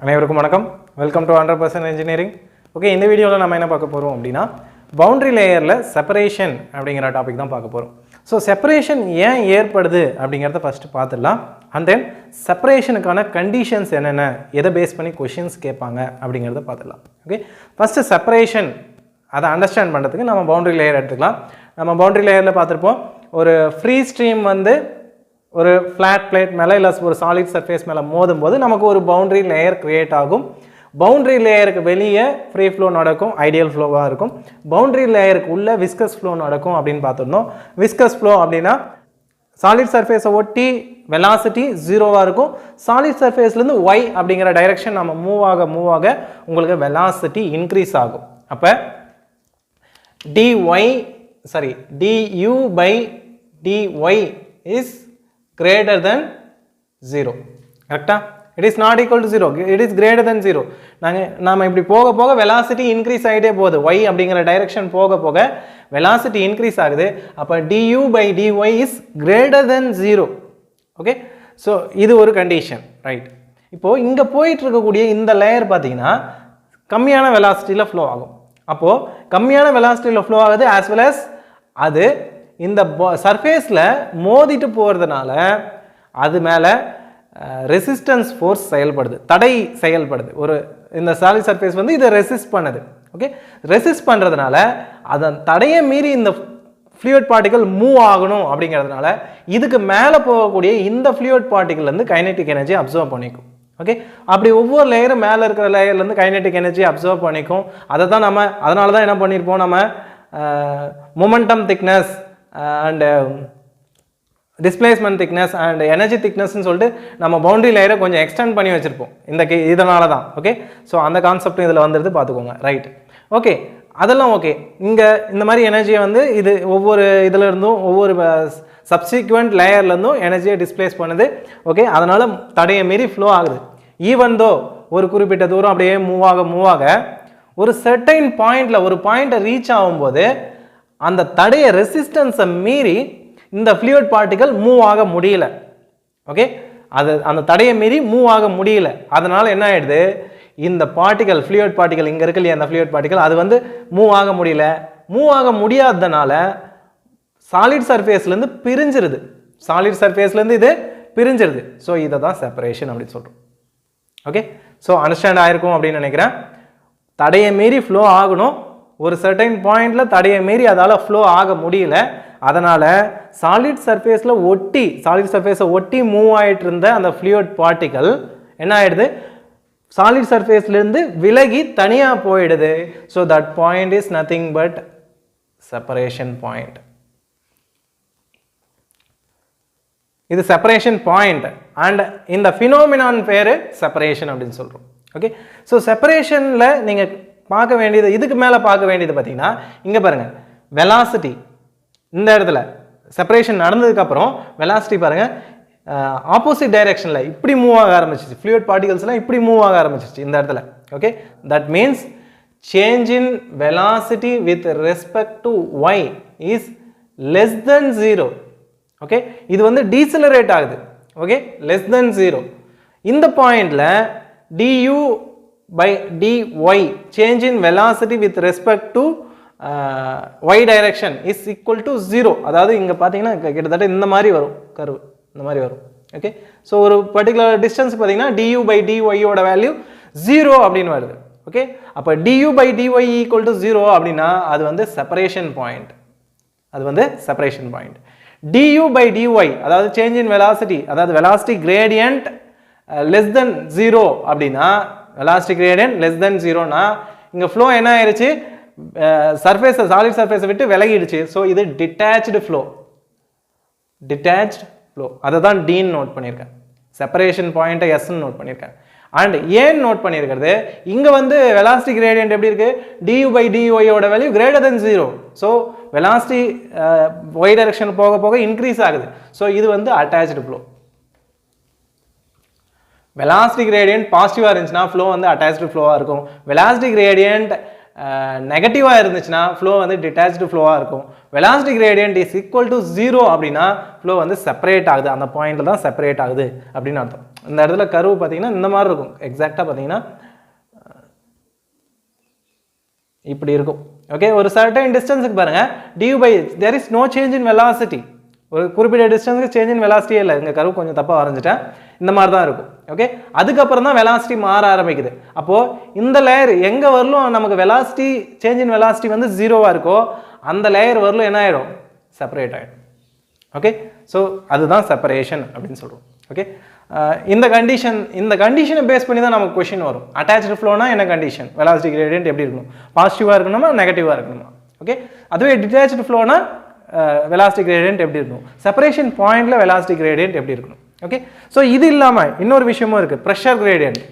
அனைவருக்கும் வணக்கம். Welcome to 100% engineering. Okay, இந்த வீடியோவில் நம்ம என்ன பார்க்க போகிறோம் அப்படின்னா பவுண்டரி லேயரில் செப்பரேஷன் அப்படிங்கிற டாபிக் தான் பார்க்க போகிறோம். ஸோ செப்பரேஷன் ஏன் ஏற்படுது அப்படிங்கிறத ஃபஸ்ட்டு பார்த்துடலாம். அண்ட் தென் செப்பரேஷனுக்கான கண்டிஷன்ஸ் என்னென்ன, எதை பேஸ் பண்ணி கொஷின்ஸ் கேட்பாங்க அப்படிங்கிறத பார்த்துடலாம். ஓகே, ஃபஸ்ட்டு செப்பரேஷன் அதை அண்டர்ஸ்டாண்ட் பண்ணுறதுக்கு நம்ம பவுண்டரி லேயர் எடுத்துக்கலாம். நம்ம பவுண்டரி லேயரில் பார்த்துருப்போம், ஒரு ஃப்ரீ ஸ்ட்ரீம் வந்து ஒரு ஃப்ளாட் பிளேட் மேலே இல்லை ஒரு சாலிட் சர்ஃபேஸ் மேலே மோதும் போது நமக்கு ஒரு பவுண்டரி லேயர் க்ரியேட் ஆகும். பவுண்டரி லேயருக்கு வெளியே ஃப்ரீ ஃப்ளோ நடக்கும், ஐடியல் ஃப்ளோவாக இருக்கும். பவுண்டரி லேயருக்கு உள்ள விஸ்கஸ் ஃப்ளோ நடக்கும் அப்படின்னு பார்த்துருந்தோம். விஸ்கஸ் ஃப்ளோ அப்படின்னா சாலிட் சர்ஃபேஸை ஒட்டி வெலாசிட்டி ஜீரோவாக இருக்கும். சாலிட் சர்ஃபேஸ்லேருந்து ஒய் அப்படிங்கிற டைரெக்ஷன் நம்ம மூவ் ஆக உங்களுக்கு வெலாசிட்டி இன்க்ரீஸ் ஆகும். அப்போ du by dy is greater than 0. கரெக்டா? It is not equal to 0. It is greater than 0. நாம இப்படி போக velocity increase ஆகிட்டே போகுது. y அப்படிங்கிற டைரக்ஷன் போக velocity increase ஆகுது. அப்போ du by dy is greater than 0. Okay, so இது ஒரு கண்டிஷன், ரைட்? இப்போது இங்கே போயிட்டு இருக்கக்கூடிய இந்த லேயர் பார்த்தீங்கன்னா கம்மியான வெலாசிட்டியில் ஃப்ளோ ஆகும். அப்போது கம்மியான வெலாசிட்டியில் ஃப்ளோ ஆகுது, ஆஸ் வெல் அஸ் அது இந்த சர்ஃபேஸில் மோதிட்டு போகிறதுனால அது மேலே ரெசிஸ்டன்ஸ் ஃபோர்ஸ் செயல்படுது, தடை செயல்படுது. ஒரு இந்த சாலிட் சர்ஃபேஸ் வந்து இதை ரெசிஸ்ட் பண்ணுது. ஓகே, ரெசிஸ்ட் பண்ணுறதுனால அதன் தடையை மீறி இந்த ஃப்ளூயிட் பார்ட்டிகல் மூவ் ஆகணும். அப்படிங்கிறதுனால இதுக்கு மேலே போகக்கூடிய இந்த ஃப்ளூயிட் பார்ட்டிகல்லேருந்து கைனெட்டிக் எனர்ஜி அப்சர்வ் பண்ணிக்கும். ஓகே, அப்படி ஒவ்வொரு லேயரும் மேலே இருக்கிற லேயர்லேருந்து கைனெட்டிக் எனர்ஜி அப்சர்வ் பண்ணிக்கும். அதை தான் நம்ம அதனால தான் என்ன பண்ணியிருப்போம், நம்ம momentum thickness and displacement thickness and energy திக்னஸ்ன்னு சொல்லிட்டு நம்ம பவுண்டரி லேயரை கொஞ்சம் எக்ஸ்டெண்ட் பண்ணி வச்சுருப்போம். இதனால தான். ஓகே, ஸோ அந்த கான்செப்ட் இதில் வந்துடுது, பார்த்துக்கோங்க. ரைட், ஓகே, அதெல்லாம் ஓகே. இங்கே இந்த மாதிரி எனர்ஜியை வந்து இது ஒவ்வொரு இதில் இருந்தும் ஒவ்வொரு சப்சிக்வெண்ட் லேயர்லேருந்தும் எனர்ஜியை டிஸ்பிளேஸ் பண்ணுது. ஓகே, அதனால் தடையை மீறி ஃப்ளோ ஆகுது. ஈவன் தோ ஒரு குறிப்பிட்ட தூரம் அப்படியே மூவ் ஆக ஒரு செர்டைன் பாயிண்டில் ஒரு பாயிண்ட்டை ரீச் ஆகும்போது அந்த தடைய ரெசிஸ்டன்ஸை மீறி இந்த ஃப்ளூயிட் பார்ட்டிகல் மூவ் ஆக முடியல. ஓகே, அது அந்த தடையை மீறி மூவ் ஆக முடியல. அதனால் என்ன ஆகிடுது, இந்த பார்ட்டிகல் ஃப்ளூயிட் பார்ட்டிகல் இங்கே இருக்கு இல்லையா, அந்த ஃப்ளூயிட் பார்ட்டிகல் அது வந்து மூவ் ஆக முடியல. மூவ் ஆக முடியாததுனால சாலிட் சர்ஃபேஸ்லேருந்து பிரிஞ்சிருது. சாலிட் சர்ஃபேஸ்லேருந்து இது பிரிஞ்சிருது. ஸோ இதை தான் செப்பரேஷன் அப்படின்னு சொல்கிறோம். ஓகே, ஸோ அண்டர்ஸ்டாண்ட் ஆகிருக்கும் அப்படின்னு நினைக்கிறேன். தடையை மீறி ஃப்ளோ ஆகணும், ஒரு சர்டைன் பாயிண்டில் தடையை மீறி அதால் ஃப்ளோ ஆக முடியல. அதனால் சாலிட் சர்ஃபேஸை ஒட்டி மூவ் ஆகிட்டு இருந்த அந்த ஃப்ளூயிட் பார்ட்டிகல் என்ன ஆகிடுது, சாலிட் சர்ஃபேஸ்லேருந்து விலகி தனியாக போயிடுது. So that point is nothing but separation point. இது செப்பரேஷன் பாயிண்ட் அண்ட் இந்த ஃபினோமினான் பேர் செப்பரேஷன் அப்படின்னு சொல்கிறோம். ஓகே, ஸோ செப்பரேஷனில் நீங்கள் பார்க்க வேண்டியது, இதுக்கு மேலே பார்க்க வேண்டியது பார்த்தீங்கன்னா இங்கே பாருங்கள், வெலாசிட்டி. இந்த இடத்துல செப்பரேஷன் நடந்ததுக்கப்புறம் வெலாசிட்டி பாருங்கள் ஆப்போசிட் டைரெக்ஷனில் இப்படி மூவ் ஆக ஆரம்பிச்சிச்சு. ஃப்ளூயிட் பார்ட்டிகல்ஸ்லாம் இப்படி மூவ் ஆக ஆரம்பிச்சிச்சு இந்த இடத்துல. Okay, that means change in velocity with respect to Y is less than 0. Okay, இது வந்து டீசலரேட் ஆகுது. Okay, less than 0. இந்த பாயிண்டில் du by dy change in velocity with respect to y direction is equal to 0. அதாவது இங்கே பார்த்தீங்கன்னா கிட்டத்தட்ட இந்த மாதிரி வரும் கர்வ், இந்த மாதிரி வரும். ஓகே, ஸோ ஒரு பர்டிகுலர் டிஸ்டன்ஸ் பார்த்தீங்கன்னா du by dy யோட வேல்யூ 0 அப்படின்னு வருது. ஓகே, அப்போ du by dy equal to 0 அப்படின்னா அது வந்து separation point. du by dy அதாவது சேஞ்ச் இன் வெலாசிட்டி, அதாவது வெலாசிட்டி கிரேடியன்ட் லெஸ் தென் 0 அப்படின்னா, வெலாசிட்டி கிரேடியன்ட் லெஸ் தென் 0னா இங்கே ஃப்ளோ என்ன ஆயிடுச்சு, சாலிட் சர்ஃபேஸை விட்டு விலகிடுச்சு. ஸோ இது டிட்டாச்டு ஃப்ளோ. அதை தான் டீன்னு நோட் பண்ணியிருக்கேன். செப்பரேஷன் பாயிண்ட்டை எஸ்ன்னு நோட் பண்ணியிருக்கேன். அண்ட் ஏன் நோட் பண்ணியிருக்கிறது, இங்கே வந்து வெலாசிட்டி கிரேடியன்ட் எப்படி இருக்குது, du by dy யோட value greater than 0. So velocity Y direction போக இன்க்ரீஸ் ஆகுது. ஸோ இது வந்து அட்டாச்டு ஃப்ளோ. வெலாசிட்டி கிரேடியன்ட் பாசிட்டிவாக இருந்துச்சுன்னா ஃப்ளோ வந்து அட்டாச்டு ஃப்ளோவாக இருக்கும். வெலாசிட்டி கிரேடியன்ட் நெகட்டிவாக இருந்துச்சுன்னா ஃப்ளோ வந்து டிட்டாச்டு ஃப்ளோவாக இருக்கும். Velocity gradient is equal to 0 அப்படின்னா ஃப்ளோ வந்து செப்பரேட் ஆகுது, அந்த பாயிண்டில் தான் செப்பரேட் ஆகுது அப்படின்னு அர்த்தம். இந்த இடத்துல கர்வ் பார்த்தீங்கன்னா இந்த மாதிரி இருக்கும், எக்ஸாக்டாக பார்த்தீங்கன்னா இப்படி இருக்கும். ஓகே, ஒரு சர்டைன் டிஸ்டன்ஸுக்கு பாருங்கள் du by there is no change in velocity, ஒரு குறிப்பிட்ட டிஸ்டன்ஸுக்கு சேஞ்ச் இன் வெலாசிட்டியே இல்லை. இங்கே கர்வ் கொஞ்சம் தப்பாக வரைஞ்சிட்டேன், இந்த மாதிரி தான் இருக்கும். ஓகே, அதுக்கப்புறம் தான் வெலாசிட்டி மாற ஆரம்பிக்குது. அப்போது இந்த லேயர் எங்கே வரலும் நமக்கு வெலாசிட்டி சேஞ்ச் இன் வெலாசிட்டி வந்து 0வாக இருக்கோ அந்த லேயர் வரலும் என்ன ஆகிடும், செப்பரேட் ஆகிடும். ஓகே, ஸோ அதுதான் செப்பரேஷன் அப்படின்னு சொல்கிறோம். ஓகே, இந்த கண்டிஷனை பேஸ் பண்ணி தான் நமக்கு கொஷின் வரும். அட்டாச்டு ஃப்ளோனா என்ன கண்டிஷன், வெலாசிட்டி கிரேடியன்ட் எப்படி இருக்கணும், பாசிட்டிவாக இருக்கணுமா நெகட்டிவாக இருக்கணுமா. ஓகே, அதுவே டிட்டாச்டு ஃப்ளோனா வெலாசிட்டி கிரேடியன்ட் எப்படி இருக்கணும், செப்பரேஷன் பாயிண்டில் வெலாசிட்டி கிரேடியன்ட் எப்படி இருக்கணும். ஓகே, ஸோ இது இல்லாமல் இன்னொரு விஷயமும் இருக்குது, ப்ரெஷர் கிரேடியன்ட்.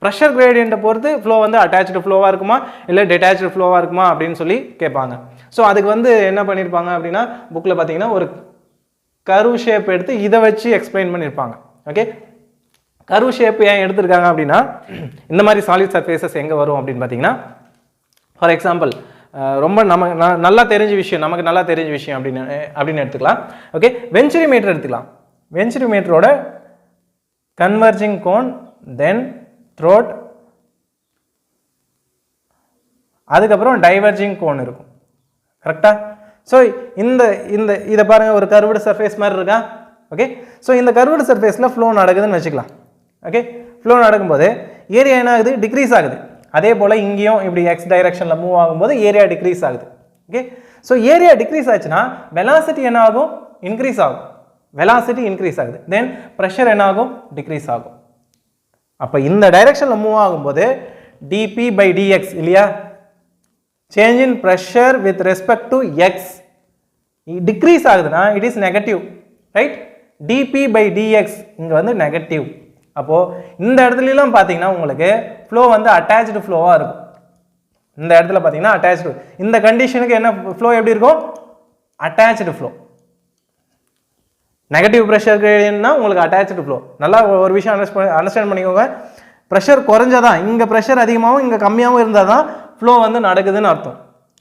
ப்ரெஷர் கிரேடியண்ட்டை பொறுத்து ஃப்ளோ வந்து அட்டாச்டு ஃப்ளோவாக இருக்குமா இல்லை டிட்டாச்டு ஃப்ளோவாக இருக்குமா அப்படின்னு சொல்லி கேட்பாங்க. ஸோ அதுக்கு வந்து என்ன பண்ணியிருப்பாங்க அப்படின்னா புக்கில் பார்த்தீங்கன்னா ஒரு கர்வ் ஷேப் எடுத்து இதை வச்சு எக்ஸ்பிளைன் பண்ணியிருப்பாங்க. ஓகே, கர்வ் ஷேப் ஏன் எடுத்திருக்காங்க அப்படின்னா இந்த மாதிரி சாலிட் சர்ஃபேசஸ் எங்கே வரும் அப்படின்னு பார்த்தீங்கன்னா, ஃபார் எக்ஸாம்பிள் ரொம்ப நல்லா தெரிஞ்ச விஷயம், நமக்கு நல்லா தெரிஞ்ச விஷயம் அப்படின்னு எடுத்துக்கலாம். ஓகே, வெஞ்சுரி மீட்டர் எடுத்துக்கலாம். வெஞ்சுரி மீட்டரோட கன்வர்ஜிங் கோன், தென் த்ரோட், அதுக்கப்புறம் டைவர்ஜிங் கோன் இருக்கும். கரெக்டா? ஸோ இதை பாருங்கள், ஒரு கர்வ்டு சர்ஃபேஸ் மாதிரி இருக்கா. ஓகே, ஸோ இந்த கர்வ்டு சர்ஃபேஸில் ஃப்ளோ நடக்குதுன்னு வச்சுக்கலாம். ஓகே, ஃப்ளோ நடக்கும்போது ஏரியா என்ன ஆகுது, டிக்ரீஸ் ஆகுது. அதே போல் இங்கேயும் இப்படி எக்ஸ் டைரக்ஷனில் மூவ் ஆகும்போது ஏரியா டிக்ரீஸ் ஆகுது. ஓகே, ஸோ ஏரியா டிக்ரீஸ் ஆச்சுன்னா வெலாசிட்டி என்ன ஆகும், இன்க்ரீஸ் ஆகும். வெலாசிட்டி இன்க்ரீஸ் ஆகுது, தென் ப்ரெஷர் என்ன ஆகும், டிக்ரீஸ் ஆகும். அப்போ இந்த டைரக்ஷனில் மூவ் ஆகும்போது டிபி பை டிஎக்ஸ் இல்லையா, change in pressure with respect to x decrease ஆகுதுன்னா it is negative, right. Dp by dx இங்கே வந்து நெகட்டிவ். அப்போது இந்த இடத்துலலாம் பார்த்தீங்கன்னா உங்களுக்கு ஃப்ளோ வந்து அட்டாச்டு ஃப்ளோவாக இருக்கும். இந்த இடத்துல பார்த்தீங்கன்னா அட்டாச்டு, இந்த கண்டிஷனுக்கு என்ன ஃப்ளோ எப்படி இருக்கும், அட்டாச்டு ஃப்ளோ. நெகட்டிவ் ப்ரெஷர் கிரேடியன்ட்னா உங்களுக்கு அட்டாச்டு ஃப்ளோ. நல்லா ஒரு விஷயம் அண்டர்ஸ்டாண்ட் பண்ணிக்கோங்க, ப்ரெஷர் குறைஞ்சாதான், இங்கே ப்ரெஷர் அதிகமாகவும் இங்கே கம்மியாகவும் இருந்தால் தான் ஃப்ளோ வந்து நடக்குதுன்னு அர்த்தம்.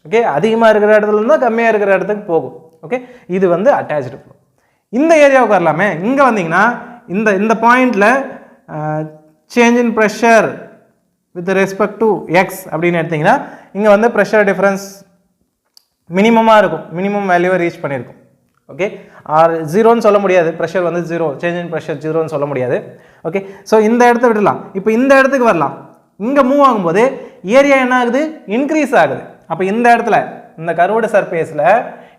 ஓகே, அதிகமாக இருக்கிற இடத்துல இருந்தால் கம்மியாக இருக்கிற இடத்துக்கு போகும். ஓகே, இது வந்து அட்டாச்டு ஃப்ளோ. இந்த ஏரியாவுக்கு வரலாமே, இங்கே வந்தீங்கன்னா இந்த பாயிண்டில் change in pressure with respect to X அப்படின்னு எடுத்திங்கன்னா இங்கே வந்து ப்ரெஷர் டிஃப்ரென்ஸ் மினிமமாக இருக்கும், மினிமம் வேல்யூவை ரீச் பண்ணியிருக்கும். ஓகே, ஆர் ஜீரோன்னு சொல்ல முடியாது, ப்ரெஷர் வந்து ஜீரோ, சேஞ்ச் இன் ப்ரெஷர் ஜீரோன்னு சொல்ல முடியாது. ஓகே, ஸோ இந்த இடத்த விடலாம். இப்போ இந்த இடத்துக்கு வரலாம், இங்கே மூவ் ஆகும்போது ஏரியா என்ன ஆகுது, இன்க்ரீஸ் ஆகுது. அப்போ இந்த இடத்துல இந்த கர்வ்டு சர்ஃபேஸில்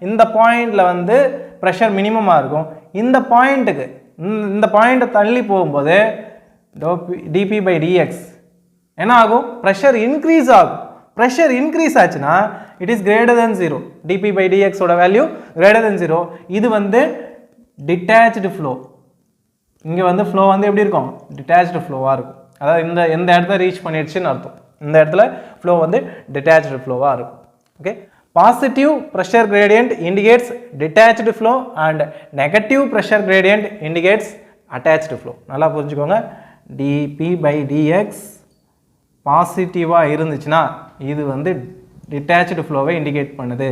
இந்த பாயிண்டில் வந்து ப்ரெஷர் மினிமமாக இருக்கும். இந்த பாயிண்ட்டுக்கு இந்த பாயிண்ட்டை தள்ளி போகும்போது டிபி பை டிஎக்ஸ் என்ன ஆகும், ப்ரெஷர் இன்க்ரீஸ் ஆகும். ப்ரெஷர் இன்க்ரீஸ் ஆச்சுன்னா it is greater than 0. Dp by டிஎக்ஸோட வேல்யூ கிரேட்டர் தென் 0. இது வந்து டிட்டாச்டு ஃப்ளோ. இங்கே வந்து ஃப்ளோ வந்து எப்படி இருக்கும், டிட்டாச்டு ஃப்ளோவாக இருக்கும். அதாவது இந்த இடத்த ரீச் பண்ணிடுச்சுன்னு அர்த்தம். இந்த இடத்துல ஃப்ளோ வந்து டிட்டாச்டு ஃப்ளோவாக இருக்கும். Okay, positive pressure gradient indicates detached flow and negative pressure gradient indicates attached flow. நல்லா புரிஞ்சுக்கோங்க, டிபி பை டிஎக்ஸ் பாசிட்டிவாக இருந்துச்சுன்னா இது வந்து டிட்டாச்டு ஃப்ளோவை இண்டிகேட் பண்ணுது.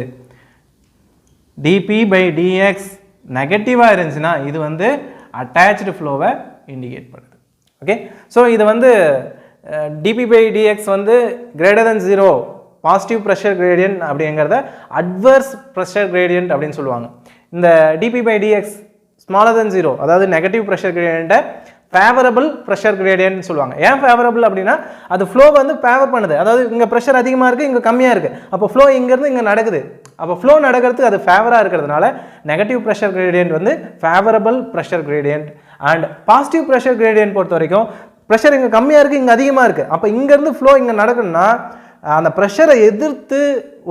டிபி பை டிஎக்ஸ் நெகட்டிவாக இருந்துச்சுன்னா இது வந்து அட்டாச்டு ஃப்ளோவை இண்டிகேட் பண்ணுது. ஓகே, ஸோ இது வந்து டிபி பை டிஎக்ஸ் வந்து greater than 0 positive pressure gradient அப்படிங்கிறத அட்வர்ஸ் ப்ரெஷர் கிரேடியன்ட் அப்படின்னு சொல்லுவாங்க. இந்த DP by dx smaller than 0 அதாவது நெகட்டிவ் ப்ரெஷர் கிரேடியண்ட்டை ஃபேவரபிள் ப்ரெஷர் கிரேடியன்ட்னு சொல்லுவாங்க. ஏன் ஃபேவரபிள் அப்படின்னா அது ஃப்ளோ வந்து ஃபேவர் பண்ணுது. அதாவது இங்கே ப்ரெஷர் அதிகமாக இருக்குது, இங்கே கம்மியாக இருக்குது. அப்போ ஃப்ளோ இங்கேருந்து இங்கே நடக்குது. அப்போ ஃப்ளோ நடக்கிறதுக்கு அது ஃபேவராக இருக்கிறதுனால நெகட்டிவ் ப்ரெஷர் கிரேடியன்ட் வந்து favourable pressure gradient. And positive pressure gradient பொறுத்த வரைக்கும் ப்ரெஷர் இங்கே கம்மியாக இருக்குது, இங்கே அதிகமாக இருக்குது. அப்போ இங்கேருந்து ஃப்ளோ இங்கே நடக்கணும்னா அந்த ப்ரெஷரை எதிர்த்து,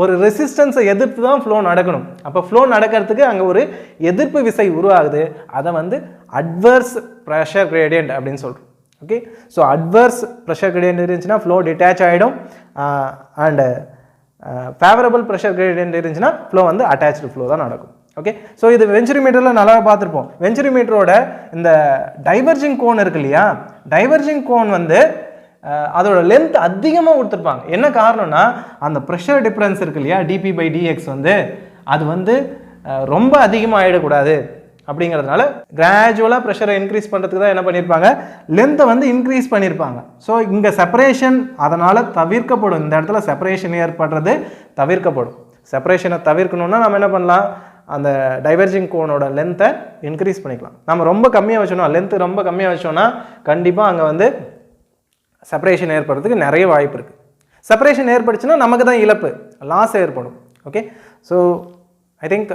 ஒரு ரெசிஸ்டன்ஸை எதிர்த்து தான் ஃப்ளோ நடக்கணும். அப்போ ஃப்ளோ நடக்கிறதுக்கு அங்கே ஒரு எதிர்ப்பு விசை உருவாகுது. அதை வந்து அட்வர்ஸ் ப்ரெஷர் கிரேடியன்ட் அப்படின்னு சொல்கிறோம். Okay, so adverse pressure gradient இருந்துச்சுன்னா ஃப்ளோ டிட்டாச் ஆகிடும். அண்ட் ஃபேவரபிள் ப்ரெஷர் கிரேடியன்ட் இருந்துச்சுன்னா ஃப்ளோ வந்து அட்டாச்டு ஃப்ளோ தான் நடக்கும். ஓகே, ஸோ இது வெஞ்சுரி மீட்டரில் நல்லா பார்த்துருப்போம். வெஞ்சுரி மீட்டரோட இந்த டைவர்ஜிங் கோன் இருக்கு இல்லையா, டைவர்ஜிங் கோன் வந்து அதோட லென்த் அதிகமாக கொடுத்துருப்பாங்க. என்ன காரணம்னா அந்த ப்ரெஷர் டிஃப்ரென்ஸ் இருக்கு இல்லையா, dp/dx வந்து அது வந்து ரொம்ப அதிகமாக ஆகிடக்கூடாது அப்படிங்கிறதுனால கிராஜுவலாக ப்ரெஷரை இன்க்ரீஸ் பண்ணுறதுக்கு தான் என்ன பண்ணியிருப்பாங்க, லென்த்தை வந்து இன்க்ரீஸ் பண்ணியிருப்பாங்க. ஸோ இங்கே செப்பரேஷன் அதனால் தவிர்க்கப்படும். இந்த இடத்துல செப்பரேஷன் ஏற்படுறது தவிர்க்கப்படும். செப்பரேஷனை தவிர்க்கணுன்னா நம்ம என்ன பண்ணலாம், அந்த டைவர்ஜிங் கோனோட லென்த்தை இன்க்ரீஸ் பண்ணிக்கலாம். நம்ம ரொம்ப கம்மியாக வச்சோன்னா, லென்த்து ரொம்ப கம்மியாக வச்சோன்னா கண்டிப்பாக அங்கே வந்து செப்பரேஷன் ஏற்படுறதுக்கு நிறைய வாய்ப்பு இருக்குது. செப்பரேஷன் ஏற்படுச்சுன்னா நமக்கு தான் இழப்பு, லாஸ் ஏற்படும். ஓகே, ஸோ ஐ திங்க்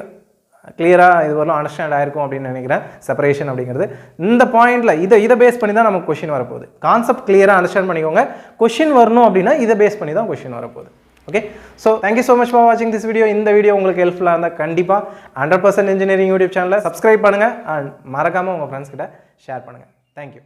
கிளியராக இது வரலாம் அண்டர்ஸ்டாண்ட் ஆயிருக்கும் அப்படின்னு நினைக்கிறேன். செப்பரேஷன் அப்படிங்கிறது இந்த பாயிண்டில் இதை பேஸ் பண்ணி தான் நமக்கு கொஷின் வரப்போகுது. கான்செப்ட் கிளியராக அண்டர்ஸ்டாண்ட் பண்ணிக்கோங்க. கொஷின் வரணும் அப்படின்னா இதை பேஸ் பண்ணி தான் கொஷின் வரப்போகுது. Okay, so thank you so much for வாட்சிங் திஸ் வீடியோ. இந்த வீடியோ உங்களுக்கு ஹெல்ப்ஃபுல்லாக இருந்தால் கண்டிப்பாக 100% இன்ஜினியரிங் யூடியூப் சேனலை சப்ஸ்கிரைப் பண்ணுங்கள் அண்ட் மறக்காமல் உங்கள் ஃப்ரெண்ட்ஸ் கிட்ட ஷேர் பண்ணுங்கள். தேங்க்யூ.